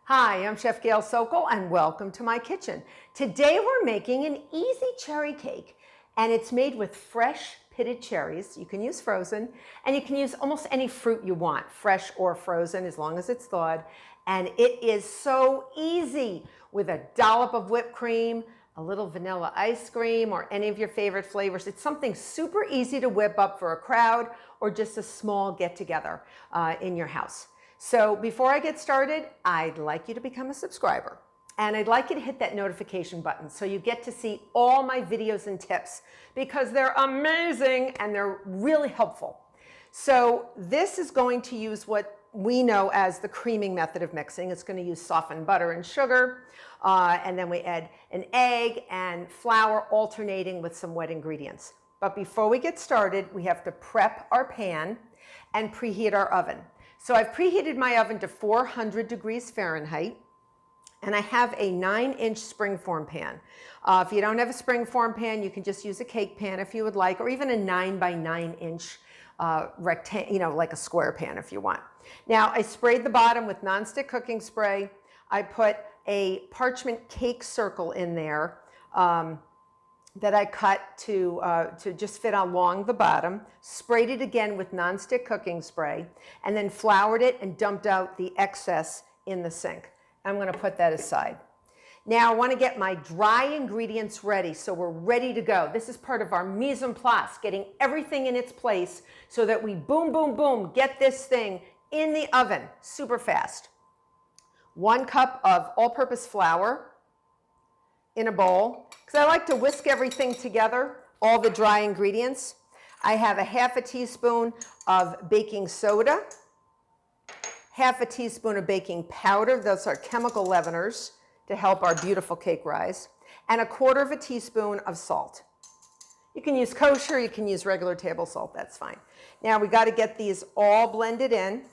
Hi, I'm Chef Gail Sokol and welcome to my kitchen. Today we're making an easy cherry cake and it's made with fresh pitted cherries. You can use frozen and you can use almost any fruit you want, fresh or frozen as long as it's thawed. And it is so easy with a dollop of whipped cream, a little vanilla ice cream or any of your favorite flavors. It's something super easy to whip up for a crowd or just a small get together in your house. So before I get started, I'd like you to become a subscriber and I'd like you to hit that notification button so you get to see all my videos and tips because they're amazing and they're really helpful. So this is going to use what we know as the creaming method of mixing. It's going to use softened butter and sugar, and then we add an egg and flour alternating with some wet ingredients. But before we get started, we have to prep our pan and preheat our oven. So I've preheated my oven to 400 degrees Fahrenheit, and I have a 9-inch springform pan. If you don't have a springform pan, you can just use a cake pan if you would like, or even a 9 by 9-inch rectangle, like a square pan if you want. Now, I sprayed the bottom with nonstick cooking spray. I put a parchment cake circle in there that I cut to just fit along the bottom, sprayed it again with nonstick cooking spray, and then floured it and dumped out the excess in the sink. I'm going to put that aside. Now I want to get my dry ingredients ready so we're ready to go. This is part of our mise en place, getting everything in its place so that we boom, boom, boom, get this thing in the oven super fast. 1 cup of all-purpose flour in a bowl, because I like to whisk everything together, all the dry ingredients. I have a half a teaspoon of baking soda, half a teaspoon of baking powder, those are chemical leaveners to help our beautiful cake rise, and a 1/4 teaspoon of salt. You can use kosher, you can use regular table salt, that's fine. Now we got to get these all blended in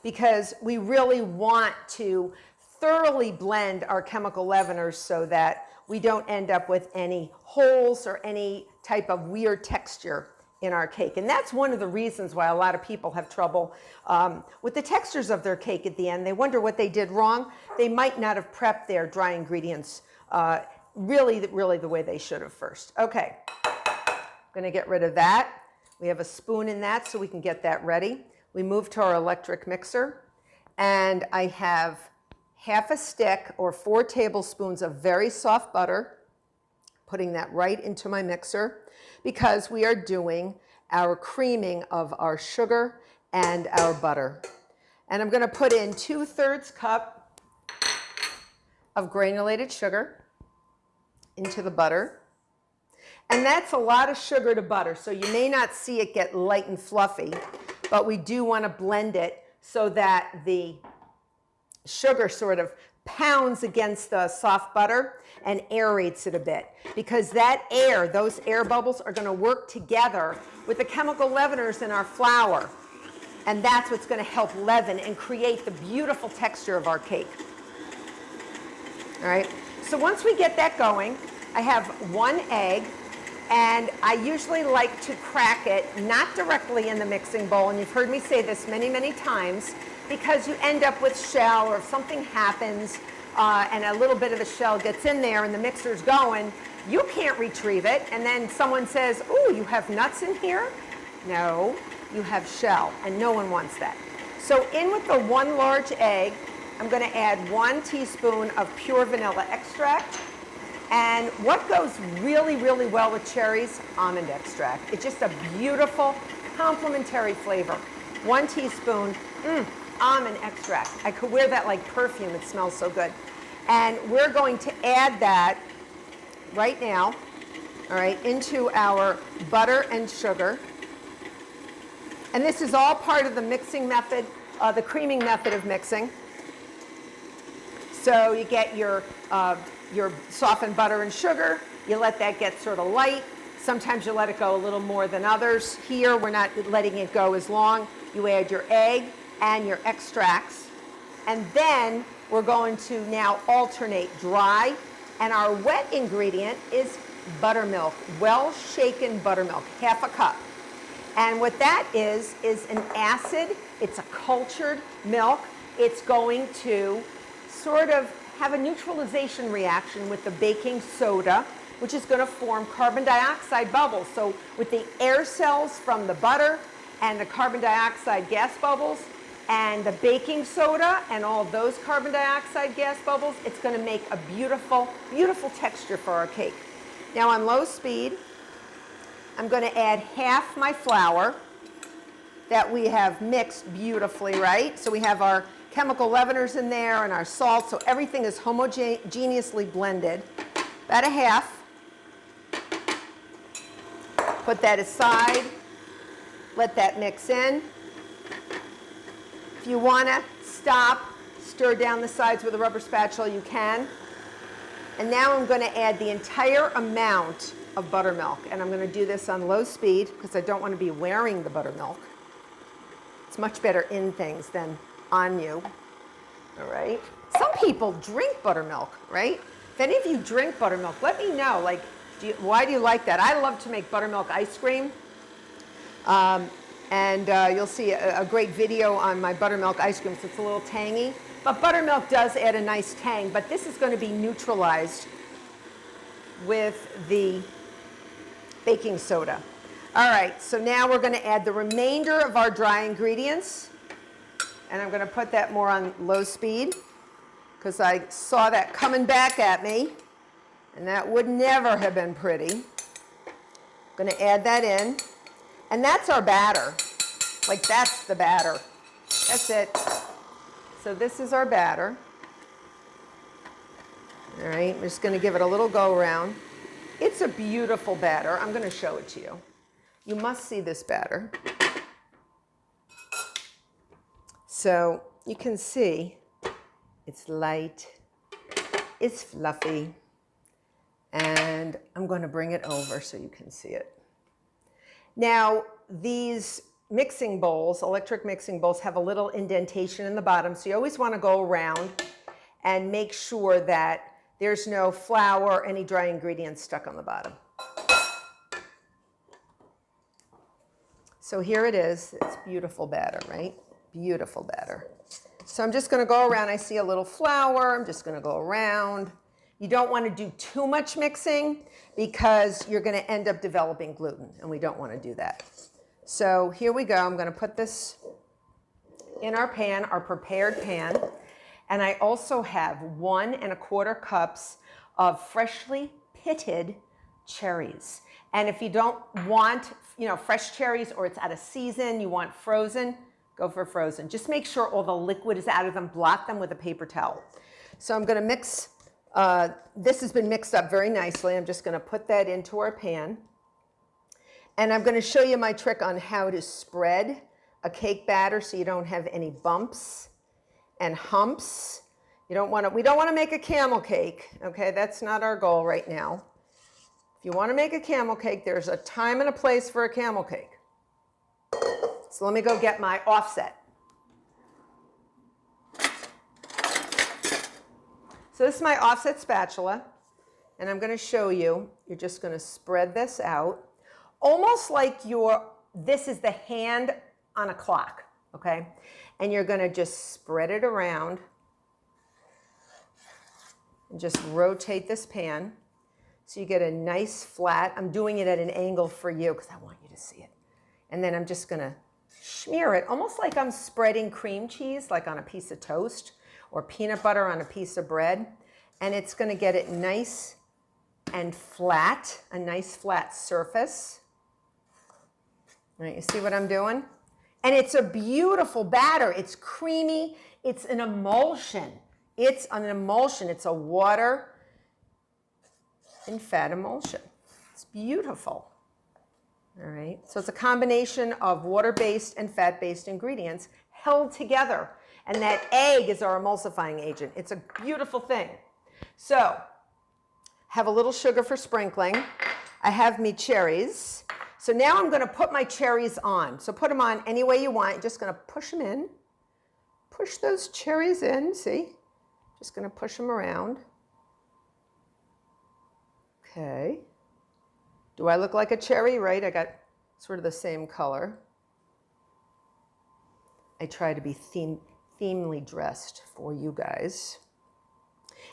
because we really want to thoroughly blend our chemical leaveners so that we don't end up with any holes or any type of weird texture in our cake. And that's one of the reasons why a lot of people have trouble with the textures of their cake at the end. They wonder what they did wrong. They might not have prepped their dry ingredients really the way they should have first. Okay, I'm gonna get rid of that. We have a spoon in that so we can get that ready. We move to our electric mixer and I have half a stick or 4 tablespoons of very soft butter, putting that right into my mixer because we are doing our creaming of our sugar and our butter. And I'm going to put in 2/3 cup of granulated sugar into the butter. And that's a lot of sugar to butter, so you may not see it get light and fluffy, but we do want to blend it so that the sugar sort of pounds against the soft butter and aerates it a bit because that air, those air bubbles are going to work together with the chemical leaveners in our flour, and that's what's going to help leaven and create the beautiful texture of our cake. All right, so once we get that going, I have 1 egg and I usually like to crack it not directly in the mixing bowl, and you've heard me say this many, many times, because you end up with shell or if something happens and a little bit of the shell gets in there and the mixer's going, you can't retrieve it, and then someone says, "Ooh, you have nuts in here?" No, you have shell, and no one wants that. So in with the 1 large egg, I'm going to add 1 teaspoon of pure vanilla extract. And what goes really, really well with cherries? Almond extract. It's just a beautiful complementary flavor. 1 teaspoon almond extract. I could wear that like perfume. It smells so good. And we're going to add that right now, all right, into our butter and sugar. And this is all part of the mixing method, the creaming method of mixing. So you get your softened butter and sugar. You let that get sort of light. Sometimes you let it go a little more than others. Here, we're not letting it go as long. You add your egg and your extracts. And then we're going to now alternate dry. And our wet ingredient is buttermilk, well-shaken buttermilk, half a cup. And what that is an acid. It's a cultured milk it's going to sort of have a neutralization reaction with the baking soda, which is going to form carbon dioxide bubbles. So with the air cells from the butter and the carbon dioxide gas bubbles and the baking soda and all those carbon dioxide gas bubbles, it's going to make a beautiful, beautiful texture for our cake. Now on low speed, I'm going to add half my flour that we have mixed beautifully, right? So we have our chemical leaveners in there and our salt, so everything is homogeneously blended. About a half. Put that aside. Let that mix in. If you want to stop, stir down the sides with a rubber spatula, you can. And now I'm going to add the entire amount of buttermilk. And I'm going to do this on low speed because I don't want to be wearing the buttermilk. It's much better in things than on you. All right. Some people drink buttermilk, right? If any of you drink buttermilk, let me know. Like, why do you like that? I love to make buttermilk ice cream. You'll see a great video on my buttermilk ice cream. So it's a little tangy. But buttermilk does add a nice tang. But this is going to be neutralized with the baking soda. All right, so now we're going to add the remainder of our dry ingredients. And I'm going to put that more on low speed because I saw that coming back at me. And that would never have been pretty. I'm going to add that in. And that's our batter. Like, that's the batter. That's it. So this is our batter. All right, I'm just going to give it a little go around. It's a beautiful batter. I'm going to show it to you. You must see this batter. So you can see it's light, it's fluffy, and I'm going to bring it over so you can see it. Now, these mixing bowls, electric mixing bowls, have a little indentation in the bottom, so you always want to go around and make sure that there's no flour or any dry ingredients stuck on the bottom. So here it is. It's beautiful batter, right? Beautiful batter. So I'm just going to go around. I see a little flour. I'm just going to go around. You don't want to do too much mixing because you're going to end up developing gluten, and we don't want to do that. So here we go. I'm going to put this in our pan, our prepared pan. And I also have 1 1/4 cups of freshly pitted cherries. And if you don't want, fresh cherries, or it's out of season, you want frozen, go for frozen. Just make sure all the liquid is out of them. Blot them with a paper towel. So I'm going to mix, this has been mixed up very nicely. I'm just going to put that into our pan. And I'm going to show you my trick on how to spread a cake batter so you don't have any bumps and humps. We don't want to make a camel cake, okay? That's not our goal right now. If you want to make a camel cake, there's a time and a place for a camel cake. So let me go get my offset. So this is my offset spatula, and I'm going to show you. You're just going to spread this out, almost like this is the hand on a clock, okay? And you're going to just spread it around and just rotate this pan so you get a nice flat. I'm doing it at an angle for you because I want you to see it. And then I'm just going to smear it almost like I'm spreading cream cheese, like on a piece of toast, or peanut butter on a piece of bread. And it's going to get it nice and flat, a nice flat surface. All right, you see what I'm doing? And it's a beautiful batter. It's creamy. It's an emulsion. It's an emulsion. It's a water and fat emulsion. It's beautiful. All right. So it's a combination of water-based and fat-based ingredients held together. And that egg is our emulsifying agent. It's a beautiful thing. So have a little sugar for sprinkling. I have me cherries. So now I'm going to put my cherries on. So put them on any way you want. You're just going to push them in. Push those cherries in, see? Just going to push them around. Okay. Do I look like a cherry? Right, I got sort of the same color. I try to be thinly dressed for you guys.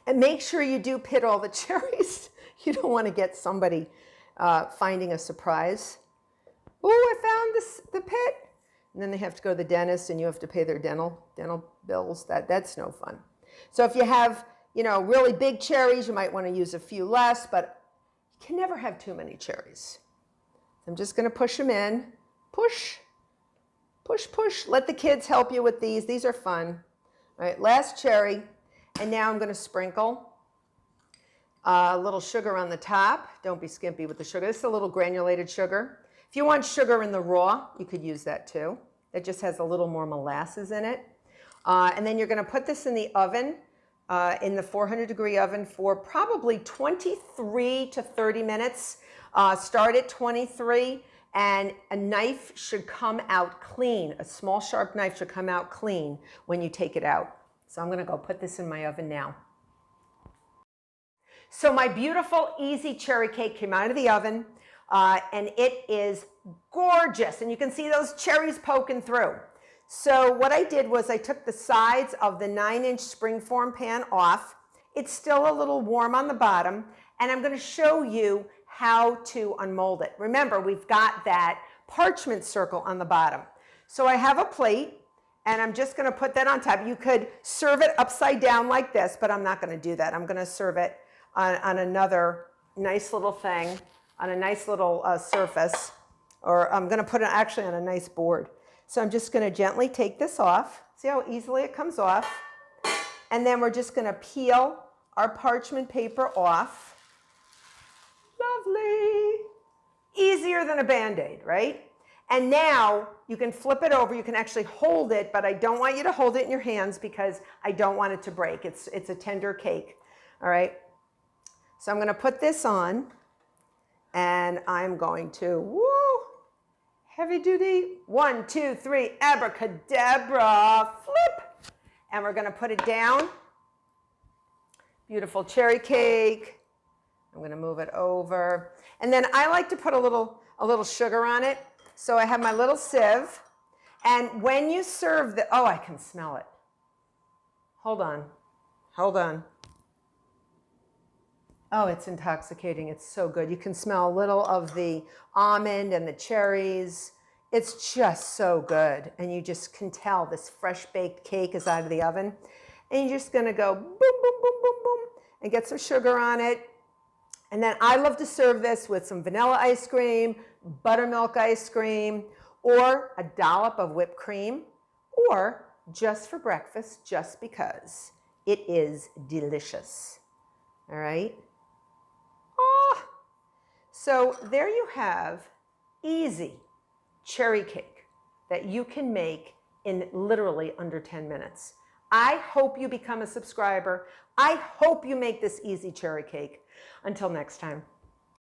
And make sure you do pit all the cherries. You don't want to get somebody finding a surprise. Oh, I found the pit. And then they have to go to the dentist and you have to pay their dental bills. That's no fun. So if you have, really big cherries, you might want to use a few less, but you can never have too many cherries. I'm just going to push them in. Push, push, push. Let the kids help you with these. These are fun. All right, last cherry. And now I'm going to sprinkle a little sugar on the top. Don't be skimpy with the sugar. This is a little granulated sugar. If you want sugar in the raw, you could use that too. It just has a little more molasses in it. And then you're going to put this in the oven, in the 400-degree oven for probably 23 to 30 minutes. Start at 23, and a knife should come out clean. A small, sharp knife should come out clean when you take it out. So I'm going to go put this in my oven now. So my beautiful, easy cherry cake came out of the oven, and it is gorgeous. And you can see those cherries poking through. So what I did was I took the sides of the 9-inch springform pan off. It's still a little warm on the bottom, and I'm going to show you how to unmold it. Remember, we've got that parchment circle on the bottom. So I have a plate, and I'm just going to put that on top. You could serve it upside down like this, but I'm not going to do that. I'm going to serve it on another nice little thing, on a nice little surface, or I'm going to put it actually on a nice board. So I'm just going to gently take this off. See how easily it comes off? And then we're just going to peel our parchment paper off. Lovely. Easier than a Band-Aid, right? And now you can flip it over. You can actually hold it, but I don't want you to hold it in your hands because I don't want it to break. It's a tender cake, all right? So I'm going to put this on, and I'm going to, woo, heavy duty. 1, 2, 3, abracadabra, flip. And we're going to put it down. Beautiful cherry cake. I'm going to move it over. And then I like to put a little sugar on it. So I have my little sieve. And when you serve the, oh, I can smell it. Hold on. Hold on. Oh, it's intoxicating. It's so good. You can smell a little of the almond and the cherries. It's just so good. And you just can tell this fresh baked cake is out of the oven. And you're just going to go boom, boom, boom, boom, boom, and get some sugar on it. And then I love to serve this with some vanilla ice cream, buttermilk ice cream, or a dollop of whipped cream, or just for breakfast, just because it is delicious. All right? Oh. So there you have easy cherry cake that you can make in literally under 10 minutes. I hope you become a subscriber. I hope you make this easy cherry cake. Until next time.